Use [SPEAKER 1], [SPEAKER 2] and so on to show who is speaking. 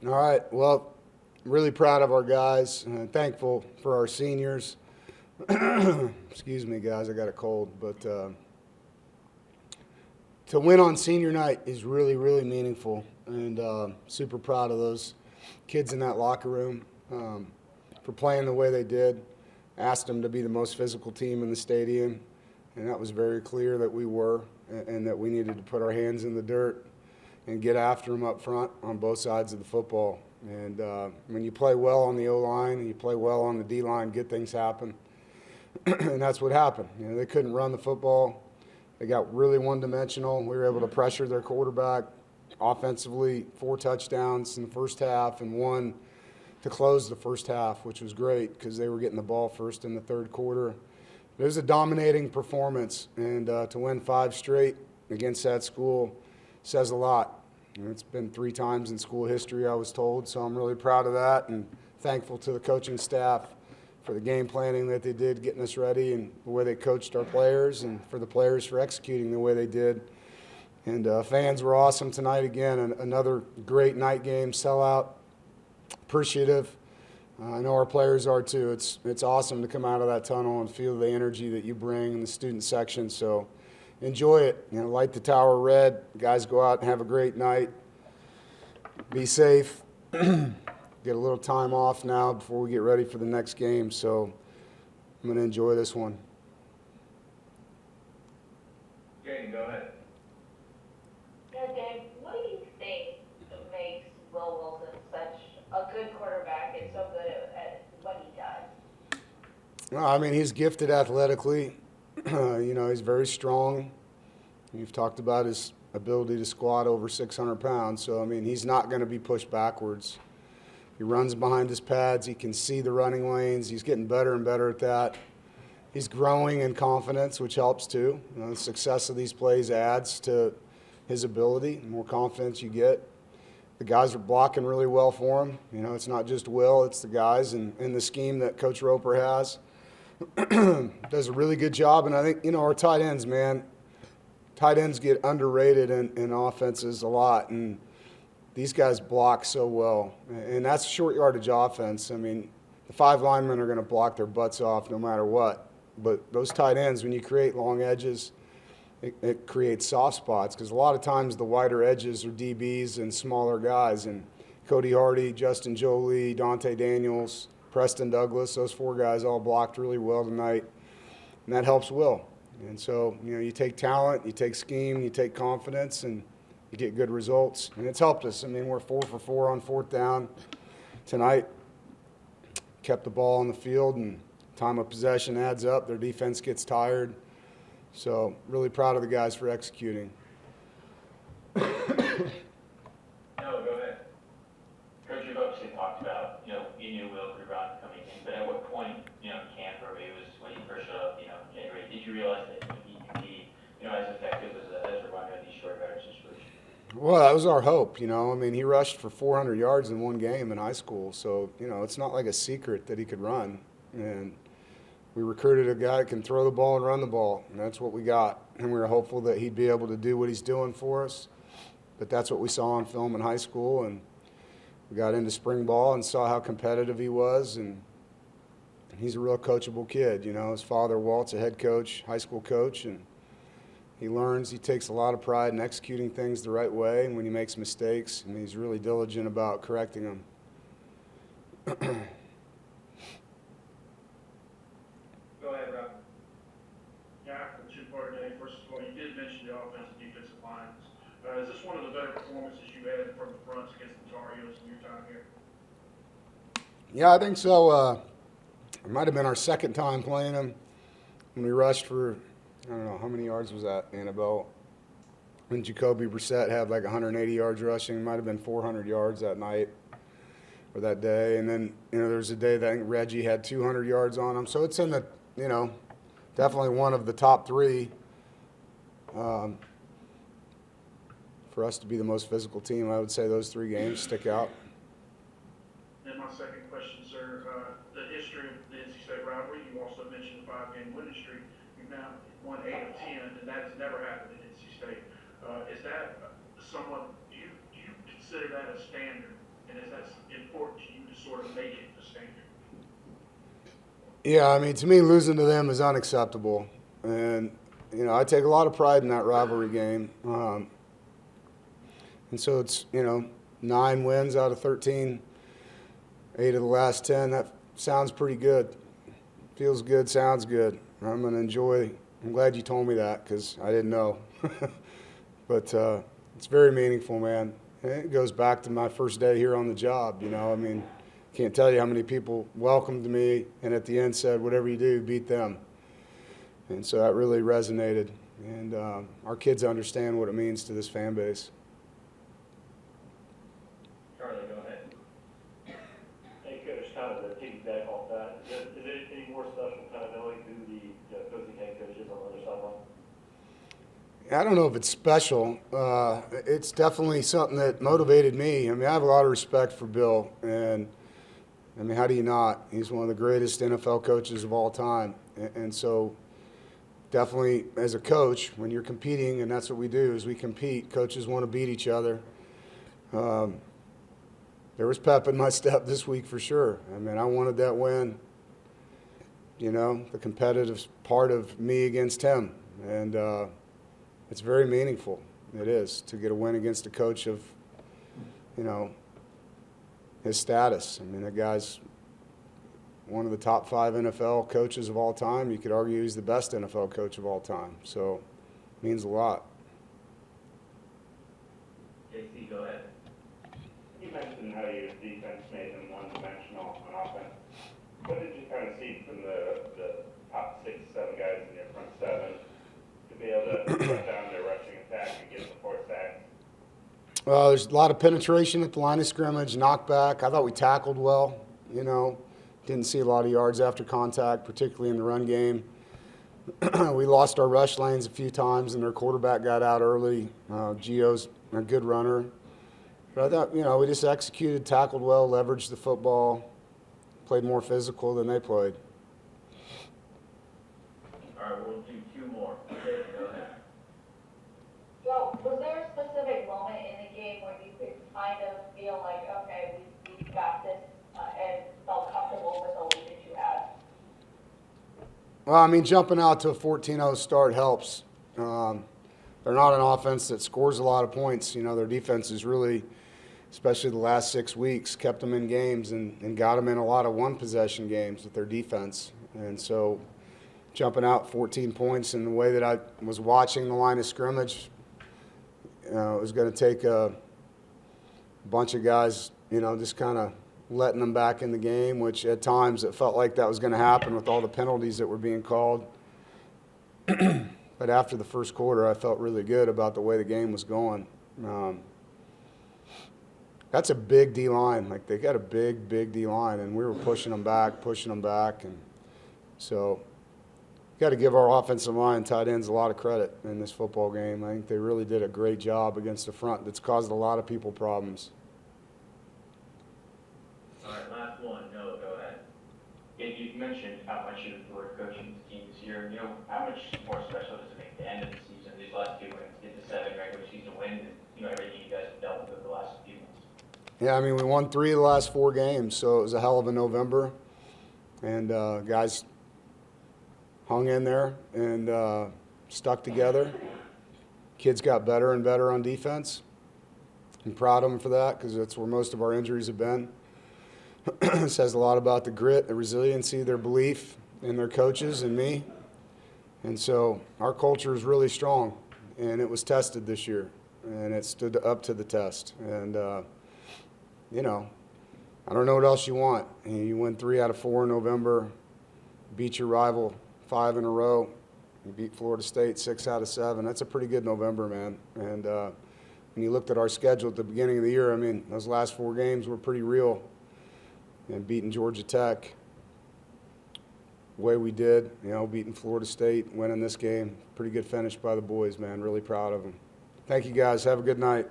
[SPEAKER 1] All right. Well, really proud of our guys and thankful for our seniors. Excuse me, guys. I got a cold. But to win on senior night is really, really meaningful. And super proud of those kids in that locker room for playing the way they did. Asked them to be the most physical team in the stadium. And that was very clear that we were and that we needed to put our hands in the dirt and get after them up front on both sides of the football. And when you play well on the O-line and you play well on the D-line, good things happen. And that's what happened. You know, they couldn't run the football. They got really one-dimensional. We were able to pressure their quarterback offensively, 4 touchdowns in the first half and 1 to close the first half, which was great because they were getting the ball first in the third quarter. It was a dominating performance, and to win 5 straight against that school says a lot. And it's been 3 times in school history, I was told, so I'm really proud of that and thankful to the coaching staff for the game planning that they did, getting us ready, and the way they coached our players, and for the players for executing the way they did. And fans were awesome tonight again. Another great night game, sellout, appreciative. I know our players are too. It's awesome to come out of that tunnel and feel the energy that you bring in the student section. So enjoy it. You know, light the tower red. Guys, go out and have a great night. Be safe. Get a little time off now before we get ready for the next game. So I'm going to enjoy this one.
[SPEAKER 2] Jaden, go ahead.
[SPEAKER 3] Yeah, Dave, what do you think makes Will Wilson such a good quarterback and so good at what he does?
[SPEAKER 1] Well, I mean, he's gifted athletically. You know, he's very strong. You've talked about his ability to squat over 600 pounds. So, I mean, he's not going to be pushed backwards. He runs behind his pads. He can see the running lanes. He's getting better and better at that. He's growing in confidence, which helps too. You know, the success of these plays adds to his ability. The more confidence you get, the guys are blocking really well for him. You know, it's not just Will, it's the guys and the scheme that Coach Roper has. Does a really good job. And I think, you know, our tight ends, man, tight ends get underrated in offenses a lot. And these guys block so well. And that's short yardage offense. I mean, the 5 linemen are going to block their butts off no matter what. But those tight ends, when you create long edges, it creates soft spots because a lot of times the wider edges are DBs and smaller guys. And Cody Hardy, Justin Jolie, Dante Daniels, Preston Douglas, those 4 guys all blocked really well tonight. And that helps Will. And so, you know, you take talent, you take scheme, you take confidence, and you get good results. And it's helped us. I mean, we're 4 for 4 on 4th down tonight. Kept the ball on the field, and time of possession adds up. Their defense gets tired. So really proud of the guys for executing.
[SPEAKER 2] No, go ahead. Coach, you've obviously talked about, you know, you knew Will could run coming in, but at what point, you know, in camp or maybe it was when you first showed up, you know, in January, did you realize that he could be, you know, as effective as a runner in these short yardage situations?
[SPEAKER 1] Well, that was our hope, you know. I mean, he rushed for 400 yards in one game in high school. So, you know, it's not like a secret that he could run. And we recruited a guy that can throw the ball and run the ball, and that's what we got. And we were hopeful that he'd be able to do what he's doing for us. But that's what we saw on film in high school, and we got into spring ball and saw how competitive he was, and he's a real coachable kid. You know, his father, Walt's a head coach, high school coach, and he learns. He takes a lot of pride in executing things the right way, and when he makes mistakes, and he's really diligent about correcting them.
[SPEAKER 4] Go ahead, Rob. Yeah, a 2-part day. First of all, you did mention the offensive defensive lines. Is this one of the better performances you had from the fronts against the Tar Heels in your time here?
[SPEAKER 1] Yeah, I think so. It might have been our second time playing him when we rushed for, I don't know, how many yards was that, Annabelle? When Jacoby Brissett had like 180 yards rushing, it might have been 400 yards that night or that day. And then, you know, there's a day that I think Reggie had 200 yards on him. So it's in the, you know, definitely one of the top 3 for us to be the most physical team. I would say those 3 games stick out.
[SPEAKER 4] And my second question, sir, the history of the NC State rivalry, you also mentioned the 5-game winning streak. You've now won 8 of 10, and that has never happened at NC State. Is that somewhat, do you consider that a standard And is that important to you to sort of make it the standard?
[SPEAKER 1] Yeah, I mean, to me, losing to them is unacceptable. And, you know, I take a lot of pride in that rivalry game. And so it's, 9 wins out of 13, 8 of the last 10. That sounds pretty good. Feels good, sounds good. I'm going to enjoy. I'm glad you told me that because I didn't know. But it's very meaningful, man. And it goes back to my first day here on the job, I mean, can't tell you how many people welcomed me and at the end said, whatever you do, beat them. And so that really resonated. And our kids understand what it means to this fan base.
[SPEAKER 2] Charlie, go ahead.
[SPEAKER 5] Hey, Coach, kind of to piggyback off that, is it any more special kind of knowing who the opposing head coach is on the other sideline?
[SPEAKER 1] I don't know if it's special. It's definitely something that motivated me. I mean, I have a lot of respect for Bill, and I mean, how do you not? He's one of the greatest NFL coaches of all time. And so definitely as a coach, when you're competing, and that's what we do, is we compete, coaches want to beat each other. There was pep in my step this week for sure. I mean, I wanted that win, the competitive part of me against him. And it's very meaningful. It is, to get a win against a coach of, his status. I mean, that guy's one of the top 5 NFL coaches of all time. You could argue he's the best NFL coach of all time. So it means a lot.
[SPEAKER 2] JC, go ahead.
[SPEAKER 6] You mentioned how your defense made them one-dimensional on offense. What did you kind of see from the top 6, 7 guys in your front 7 to be able to shut down their rushing attack and get the 4 sacks?
[SPEAKER 1] Well, there's a lot of penetration at the line of scrimmage, knockback. I thought we tackled well, Didn't see a lot of yards after contact, particularly in the run game. We lost our rush lanes a few times, and their quarterback got out early. Gio's a good runner. But I thought, we just executed, tackled well, leveraged the football, played more physical than they played.
[SPEAKER 2] All right, we'll do 2 more. Dave, go ahead.
[SPEAKER 3] Well, was there a specific moment in the game where you could kind of feel like, okay, we got this and felt comfortable with the lead that you had?
[SPEAKER 1] Well, I mean, jumping out to a 14-0 start helps. They're not an offense that scores a lot of points. Their defense is really, especially the last 6 weeks, kept them in games and got them in a lot of one-possession games with their defense. And so jumping out 14 points in the way that I was watching the line of scrimmage, it was going to take a bunch of guys, just kind of letting them back in the game, which at times it felt like that was going to happen with all the penalties that were being called. But after the first quarter, I felt really good about the way the game was going. That's a big D-line. Like, they got a big, big D-line, and we were pushing them back. And so got to give our offensive line tight ends a lot of credit in this football game. I think they really did a great job against the front that's caused a lot of people problems.
[SPEAKER 2] All right, last one. Noah, go ahead. Yeah, you mentioned how much you enjoyed coaching this team this year. How much more special does it make the end of the season, these last 2 wins, get to 7 regular season wins, and everything you guys have dealt with over the last few months?
[SPEAKER 1] Yeah, I mean, we won 3 of the last 4 games, so it was a hell of a November. And guys hung in there and stuck together. Kids got better and better on defense. I'm proud of them for that because that's where most of our injuries have been. It says a lot about the grit, the resiliency, their belief in their coaches and me. And so our culture is really strong, and it was tested this year, and it stood up to the test. And, I don't know what else you want. You win 3 out of 4 in November, beat your rival 5 in a row, you beat Florida State 6 out of 7. That's a pretty good November, man. And when you looked at our schedule at the beginning of the year, I mean, those last 4 games were pretty real. And beating Georgia Tech the way we did, beating Florida State, winning this game, pretty good finish by the boys, man. Really proud of them. Thank you, guys. Have a good night.